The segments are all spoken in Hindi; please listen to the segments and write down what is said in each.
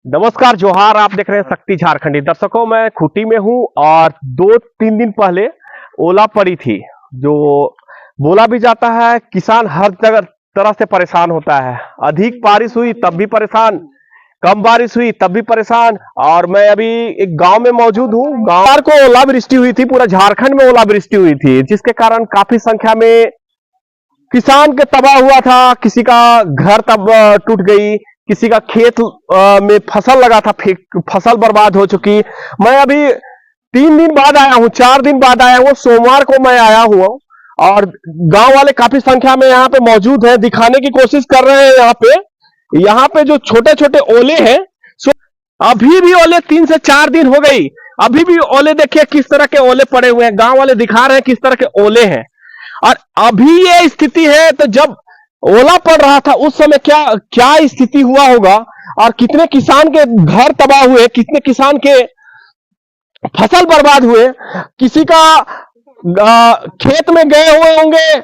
नमस्कार जोहार। आप देख रहे हैं शक्ति झारखंडी। दर्शकों, मैं खूंटी में हूं और 2-3 दिन पहले ओला पड़ी थी। जो बोला भी जाता है किसान हर तरह से परेशान होता है। अधिक बारिश हुई तब भी परेशान, कम बारिश हुई तब भी परेशान। और मैं अभी एक गांव में मौजूद हूं। गांव को ओलावृष्टि हुई थी, पूरा झारखंड में ओलावृष्टि हुई थी, जिसके कारण काफी संख्या में किसान के तबाह हुआ था। किसी का घर तब टूट गई, किसी का खेत में फसल लगा था, फसल बर्बाद हो चुकी। मैं अभी 3 दिन बाद आया हूं, 4 दिन बाद आया हूं। सोमवार को मैं आया हुआ और गांव वाले काफी संख्या में यहाँ पे मौजूद हैं। दिखाने की कोशिश कर रहे हैं। यहाँ पे जो छोटे छोटे ओले हैं, अभी भी ओले 3 से 4 दिन हो गई, अभी भी ओले देखिए किस तरह के ओले पड़े हुए हैं। गांव वाले दिखा रहे हैं किस तरह के ओले हैं। और अभी ये स्थिति है, तो जब ओला पड़ रहा था उस समय क्या क्या स्थिति हुआ होगा और कितने किसान के घर तबाह हुए, कितने किसान के फसल बर्बाद हुए, किसी का खेत में गए हुए होंगे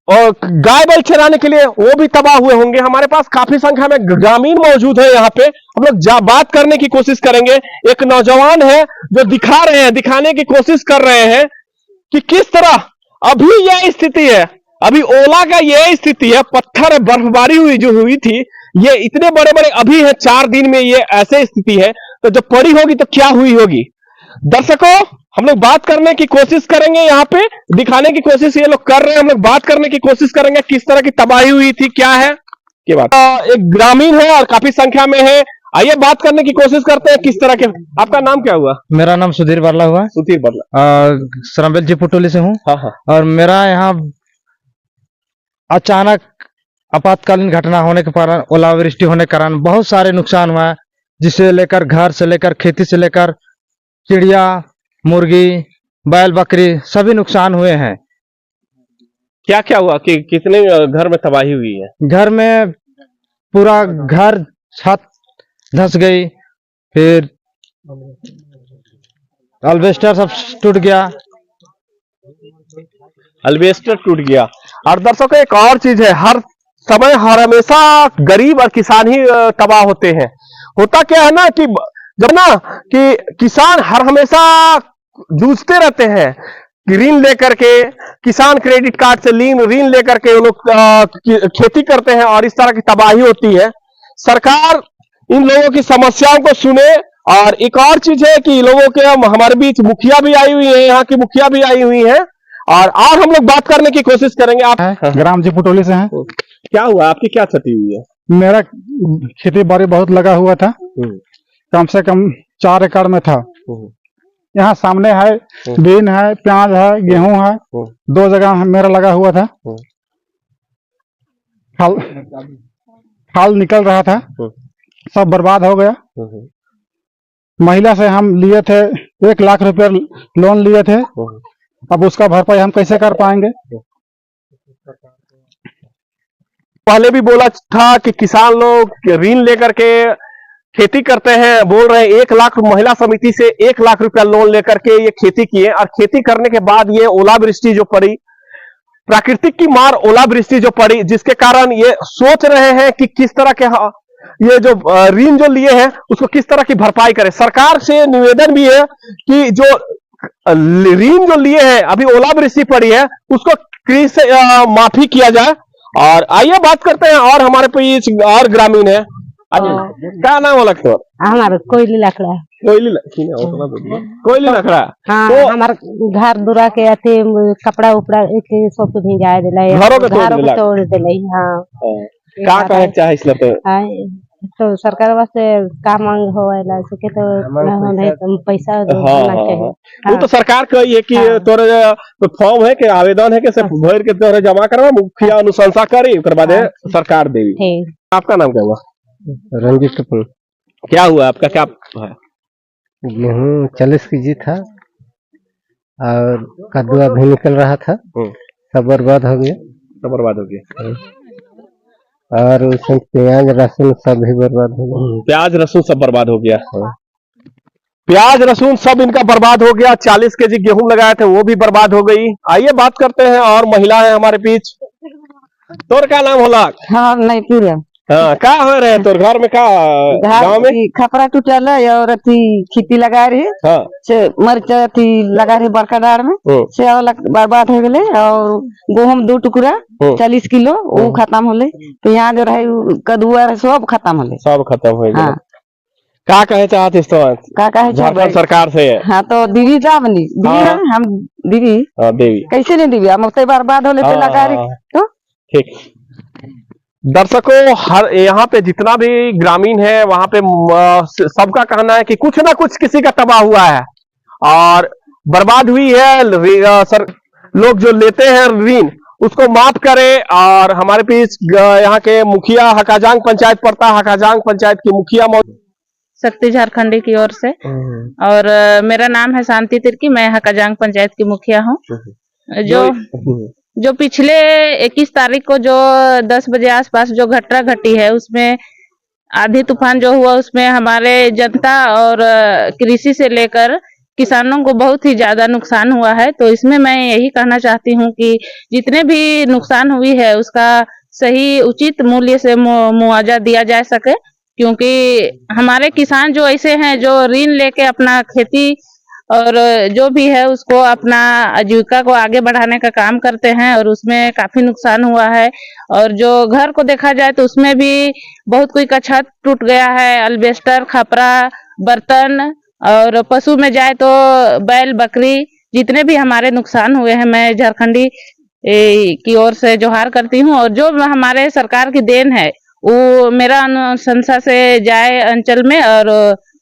और गाय बैल चराने के लिए वो भी तबाह हुए होंगे। हमारे पास काफी संख्या में ग्रामीण मौजूद है। यहाँ पे हम लोग बात करने की कोशिश करेंगे। एक नौजवान है जो दिखा रहे हैं, दिखाने की कोशिश कर रहे हैं कि किस तरह अभी यह स्थिति है। अभी ओला का यह स्थिति है। पत्थर बर्फबारी हुई थी, ये इतने बड़े बड़े अभी है। 4 दिन में ये ऐसे स्थिति है, तो जब पड़ी होगी तो क्या हुई होगी। दर्शकों, हम लोग बात करने की कोशिश करेंगे। यहाँ पे दिखाने की कोशिश ये लोग कर रहे हैं। हम लोग बात करने की कोशिश करेंगे किस तरह की तबाही हुई थी, क्या है की बात। एक ग्रामीण है और काफी संख्या में है। आइए बात करने की कोशिश करते हैं किस तरह के। आपका नाम क्या हुआ? मेरा नाम सुधीर बारला हुआ। सुधीर बारला, सरम्बेल जी पुटोली से हूँ। हाँ। और मेरा यहाँ अचानक आपातकालीन घटना होने के कारण, ओलावृष्टि होने के कारण बहुत सारे नुकसान हुआ है, जिसे लेकर घर से लेकर खेती से लेकर चिड़िया, मुर्गी, बैल, बकरी सभी नुकसान हुए हैं। क्या क्या हुआ कि कितने घर में तबाही हुई है? घर में पूरा घर छत धंस गई, फिर अल्बेस्टर सब टूट गया। अल्बेस्टर टूट गया। और दर्शकों, एक और चीज है, हर समय हर हमेशा गरीब और किसान ही तबाह होते हैं। होता क्या है ना कि जब ना कि किसान हर हमेशा जूझते रहते हैं ऋण लेकर के। किसान क्रेडिट कार्ड से ऋण लेकर के वो लोग खेती करते हैं और इस तरह की तबाही होती है। सरकार इन लोगों की समस्याओं को सुने। और एक और चीज है कि लोगों के हमारे बीच मुखिया भी आई हुई है, यहाँ की मुखिया भी आई हुई है और हम लोग बात करने की कोशिश करेंगे। आप ग्राम जी पुटोली से हैं। क्या हुआ, आपकी क्या क्षति हुई है? मेरा खेती बाड़ी बहुत लगा हुआ था, कम से कम 4 एकड़ में था। यहाँ सामने है बीन है, प्याज है, गेहूं है, 2 जगह मेरा लगा हुआ था। खाल निकल रहा था, सब बर्बाद हो गया। महिला से हम लिए थे 1 लाख रुपए लोन लिए थे। अब उसका भरपाई हम कैसे कर पाएंगे? पहले भी बोला था कि किसान लोग ऋण लेकर के खेती करते हैं। बोल रहे हैं 1 लाख, महिला समिति से 1 लाख रुपया लोन लेकर के ये खेती किए और खेती करने के बाद ये ओलावृष्टि जो पड़ी, प्राकृतिक की मार ओलावृष्टि जो पड़ी, जिसके कारण ये सोच रहे हैं कि किस तरह के ये जो ऋण जो लिए हैं उसको किस तरह की भरपाई करें। सरकार से निवेदन भी है कि जो ऋण जो लिए हैं, अभी ओलावृष्टि पड़ी है, उसको कृषि माफी किया जाए। और आइए बात करते हैं। और हमारे बीच और ग्रामीण है। क्या नाम हो लगता है? हमारा कोयली लकड़ा। कोयली लकड़ा। हाँ, तो हमार घर दूरा के अथी कपड़ा उपड़ा एक सब कुछ भिजा दिला, घरों के तोड़ दिला। हाँ, क्या कहे चाहे इसलिए तो सरकार वास्ते का मांग होएला सके तो नहीं पैसा देना चाहिए। वो तो सरकार कही है कि तोरे फॉर्म है कि आवेदन है कि सिर्फ भर के तोरे जमा करवा, मुखिया अनुशंसा करे, उसके बाद सरकार देगी। आपका नाम क्या हुआ? रंजीत कपूर। क्या हुआ आपका, क्या है? गेहूँ 40 केजी था और कद्दू भी निकल रहा था, सब बर्बाद हो गया। सब बर्बाद हो गया। और उसमें प्याज लहसुन सब भी बर्बाद हो गया। प्याज लहसुन सब बर्बाद हो गया। प्याज लहसुन सब इनका बर्बाद हो गया। 40 केजी गेहूं लगाए थे वो भी बर्बाद हो गई। आइए बात करते हैं। और महिला है हमारे बीच। तोर क्या नाम होला? हाँ, नहीं पूरा हाँ का हो रहे तोर घर में का गांव में खपरा टूटल है और अथी खेती लगा रही हाँ से मरच अथी लगा रही बड़का डार में से बर्बाद हो गए और गेहूं 2 टुकड़ा 40 किलो वो खत्म होले तो यहाँ जो रहे कदुआ रहे सब खत्म होले सब खत्म हो गया हाँ का कहे चाहत इस तो का कहे झारखंड सरकार से हाँ तो दीदी जावनी दीदी हाँ। हम दीदी देवी कैसे नहीं दीदी हम उससे बर्बाद होले तो लगा रही तो ठीक दर्शकों हर यहाँ पे जितना भी ग्रामीण है वहां पे सबका कहना है कि कुछ ना कुछ किसी का तबाह हुआ है और बर्बाद हुई है सर लोग जो लेते हैं ऋण उसको माफ करें। और हमारे बीच यहाँ के मुखिया हकाजांग पंचायत पड़ता हकाजांग पंचायत की मुखिया शक्ति झारखंडी की ओर से और मेरा नाम है शांति तिर्की, मैं हकाजांग पंचायत की मुखिया हूँ। जो पिछले 21 तारीख को जो 10 बजे आसपास जो घटना घटी है उसमें आंधी तूफान जो हुआ उसमें हमारे जनता और कृषि से लेकर किसानों को बहुत ही ज्यादा नुकसान हुआ है। तो इसमें मैं यही कहना चाहती हूँ कि जितने भी नुकसान हुई है उसका सही उचित मूल्य से मुआवजा दिया जा सके, क्योंकि हमारे किसान जो ऐसे हैं जो ऋण लेके अपना खेती और जो भी है उसको अपना आजीविका को आगे बढ़ाने का काम करते हैं और उसमें काफी नुकसान हुआ है। और जो घर को देखा जाए तो उसमें भी बहुत कोई का छत टूट गया है, अल्बेस्टर, खपरा, बर्तन, और पशु में जाए तो बैल बकरी जितने भी हमारे नुकसान हुए हैं मैं झारखंडी की ओर से जोहार करती हूँ। और जो हमारे सरकार की देन है वो मेरा अनुशंसा से जाए अंचल में और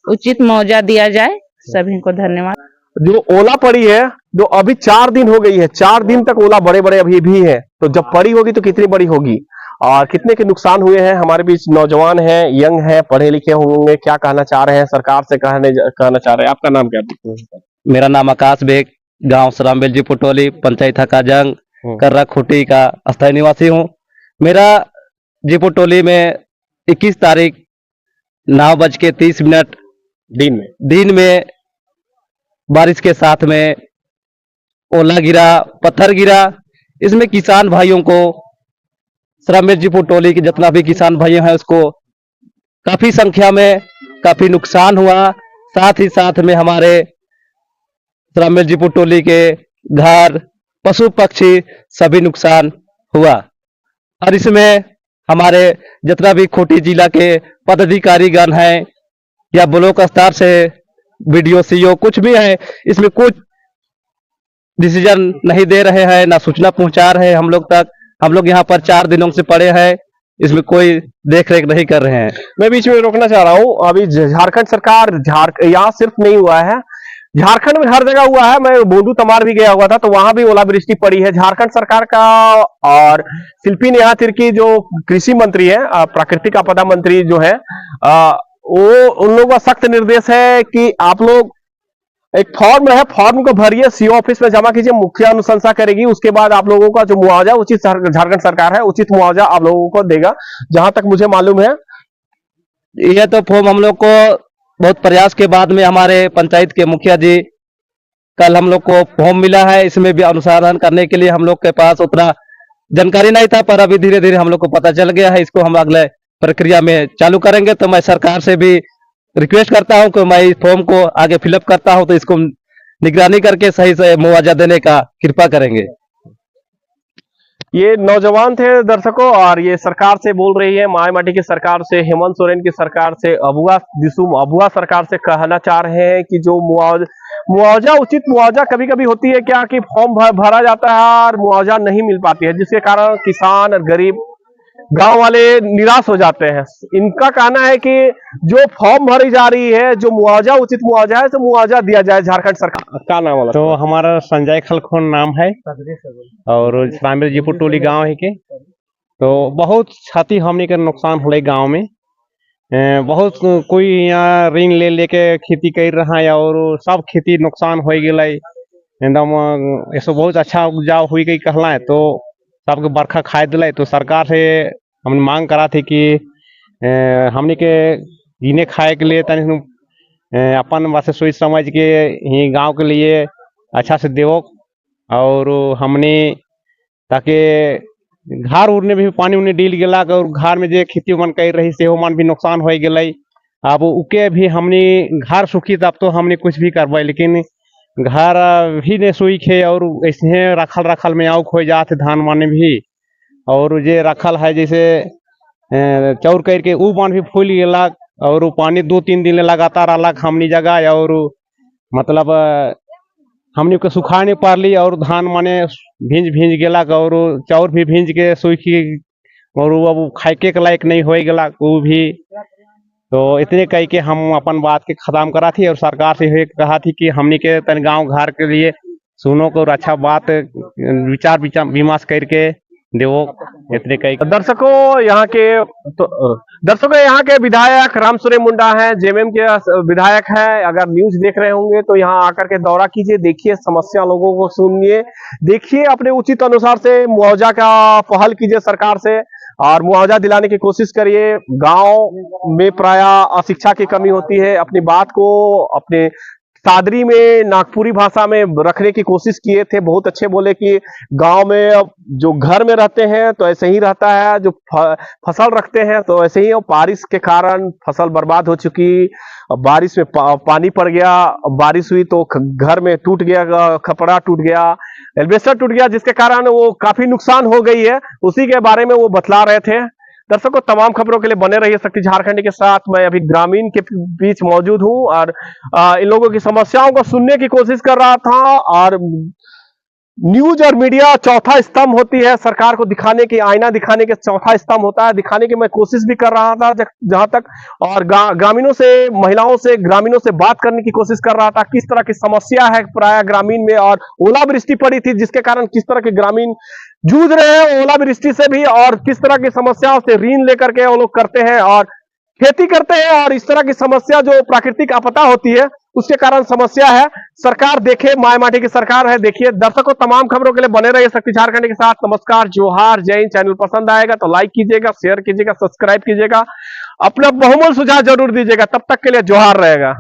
उचित मुआवजा दिया जाए। सभी को धन्यवाद। जो ओला पड़ी है जो अभी 4 दिन हो गई है, 4 दिन तक ओला बड़े बड़े अभी भी है, तो जब पड़ी होगी तो कितनी बड़ी होगी और कितने के नुकसान हुए हैं। हमारे बीच नौजवान हैं, यंग हैं, पढ़े लिखे होंगे, क्या कहना चाह रहे हैं सरकार से कहना चाह रहे हैं। आपका नाम क्या है? मेरा नाम आकाश बेग, गांव सरामबेल जी पुटोली, पंचायत हकाजंग कर्रा खुटी का अस्थायी निवासी हूँ। मेरा जीपुटोली में 21 तारीख 9:30 दिन में बारिश के साथ में ओला गिरा, पत्थर गिरा। इसमें किसान भाइयों को सरामबेल जी पुटोली के जितना भी किसान भाई हैं उसको काफी संख्या में काफी नुकसान हुआ। साथ ही साथ में हमारे सरामबेल जी पुटोली के घर, पशु पक्षी सभी नुकसान हुआ। और इसमें हमारे जितना भी खूंटी जिला के पदाधिकारी गण हैं या ब्लॉक स्तर से बीडीओ सीओ कुछ भी है, इसमें कुछ डिसीजन नहीं दे रहे हैं, ना सूचना पहुंचा रहे हैं हम लोग तक। हम लोग यहाँ पर 4 दिनों से पड़े हैं, इसमें कोई देख रेख नहीं कर रहे हैं। मैं बीच में रोकना चाह रहा हूँ। अभी झारखंड सरकार यहाँ सिर्फ नहीं हुआ है, झारखंड में हर जगह हुआ है। मैं बोंडू तमार भी गया हुआ था तो वहां भी ओलावृष्टि पड़ी है। झारखंड सरकार का और शिल्पी नेहा तिर्की जो कृषि मंत्री है, प्राकृतिक आपदा मंत्री जो है, वो उन लोगों का सख्त निर्देश है कि आप लोग एक फॉर्म है, फॉर्म को भरिए, सीओ ऑफिस में जमा कीजिए, मुखिया अनुशंसा करेगी, उसके बाद आप लोगों का जो मुआवजा उचित झारखंड सरकार है उचित मुआवजा आप लोगों को देगा, जहां तक मुझे मालूम है। यह तो फॉर्म हम लोग को बहुत प्रयास के बाद में हमारे पंचायत के मुखिया जी कल हम लोग को फॉर्म मिला है। इसमें भी अनुसंधान करने के लिए हम लोग के पास उतना जानकारी नहीं था, पर अभी धीरे धीरे हम लोग को पता चल गया है। इसको हम अगले प्रक्रिया में चालू करेंगे। तो मैं सरकार से भी रिक्वेस्ट करता हूं कि मैं इस फॉर्म को आगे फिलअप करता हूं तो इसको निगरानी करके सही से मुआवजा देने का कृपा करेंगे। ये नौजवान थे दर्शकों, और ये सरकार से बोल रही है, माई माटी की सरकार से, हेमंत सोरेन की सरकार से, अबुआ सरकार से कहना चाह रहे हैं कि जो मुआवजा उचित मुआवजा कभी कभी होती है क्या कि फॉर्म भरा जाता है और मुआवजा नहीं मिल पाती है, जिसके कारण किसान और गरीब गांव वाले निराश हो जाते हैं। इनका कहना है कि जो फॉर्म भरी जा रही है, जो मुआवजा उचित मुआवजा है, तो मुआवजा दिया जाए झारखंड सरकार का। नाम वाला तो हमारा संजय खलखोन नाम है और सरामबेल जी पुटोली गांव है के। तो बहुत क्षति हमने के नुकसान हुए गांव में। बहुत कोई यहाँ ऋण ले लेके खेती कर रहा है और सब खेती नुकसान हो गए एकदम। ऐसा बहुत अच्छा उपजाऊ हुई गई कहला है तो सबके बरखा खाए दिलाई। तो सरकार से हमने मांग करा थी कि हमने के जीने खाए के लिए तनि अपन वास्ते सोच समझ के ही गांव के लिए अच्छा से देवो और हमने ताकि घर उड़ने भी पानी उन्हें डील गेला और घर में जे खेती मन कर रही से मन भी नुकसान हो गए। अब उके भी हमने घर सुखी तब तो हमने कुछ भी करवाई, लेकिन घर भी ने सुख है और ऐसे रखल रखल में आउक हो जाते धान माने भी। और जे रखल है जैसे चौर करके ऊ मन भी फूल गेला और उ पानी 2-3 दिन लगातार अलग हमनी जगह और मतलब हमनी को सुखा नहीं पारली और धान माने भींज गेला और चाउर भी भींज के सूखी और उ अब खाए के लायक नहीं हो गेला वो भी। तो इतने कह के हम अपन बात के खत्म करा थी और सरकार से ये कहा थी कि हमनी के तन गांव घर के लिए सुनो को और अच्छा बात विचार विमर्श करके देवो। इतने कई दर्शकों यहाँ के विधायक रामसूर्य मुंडा हैं, जेएमएम के विधायक हैं। अगर न्यूज देख रहे होंगे तो यहाँ आकर के दौरा कीजिए, देखिए समस्या लोगों को सुनिए, देखिए अपने उचित अनुसार से मुआवजा का पहल कीजिए सरकार से और मुआवजा दिलाने की कोशिश करिए। गांव में प्राय अशिक्षा की कमी होती है, अपनी बात को अपने सादरी में नागपुरी भाषा में रखने की कोशिश किए थे। बहुत अच्छे बोले कि गांव में जो घर में रहते हैं तो ऐसे ही रहता है, जो फसल रखते हैं तो ऐसे ही। बारिश के कारण फसल बर्बाद हो चुकी, बारिश में पानी पड़ गया, बारिश हुई तो घर में टूट गया, खपड़ा टूट गया, एल्वेस्टर टूट गया, जिसके कारण वो काफी नुकसान हो गई है। उसी के बारे में वो बतला रहे थे। दर्शकों तमाम खबरों के लिए बने रहिए शक्ति झारखंडी के साथ। मैं अभी ग्रामीण के बीच मौजूद हूं और इन लोगों की समस्याओं को सुनने की कोशिश कर रहा था। और न्यूज और मीडिया चौथा स्तंभ होती है, सरकार को दिखाने की, आईना दिखाने के चौथा स्तंभ होता है, दिखाने की मैं कोशिश भी कर रहा था जहां तक। और ग्रामीणों से, महिलाओं से, ग्रामीणों से बात करने की कोशिश कर रहा था, किस तरह की समस्या है प्राय ग्रामीण में। और ओलावृष्टि पड़ी थी जिसके कारण किस तरह के ग्रामीण जूझ रहे हैं ओलावृष्टि से भी, और किस तरह की समस्याओं से ऋण लेकर के वो लोग करते हैं और खेती करते हैं। और इस तरह की समस्या जो प्राकृतिक आपदा होती है उसके कारण समस्या है। सरकार देखे, माय माटी की सरकार है। देखिए दर्शकों तमाम खबरों के लिए बने रहिए शक्ति झारखंड के साथ। नमस्कार, जोहार, जय हिंद। चैनल पसंद आएगा तो लाइक कीजिएगा, शेयर कीजिएगा, सब्सक्राइब कीजिएगा, अपना बहुमूल्य सुझाव जरूर दीजिएगा। तब तक के लिए जोहार रहेगा।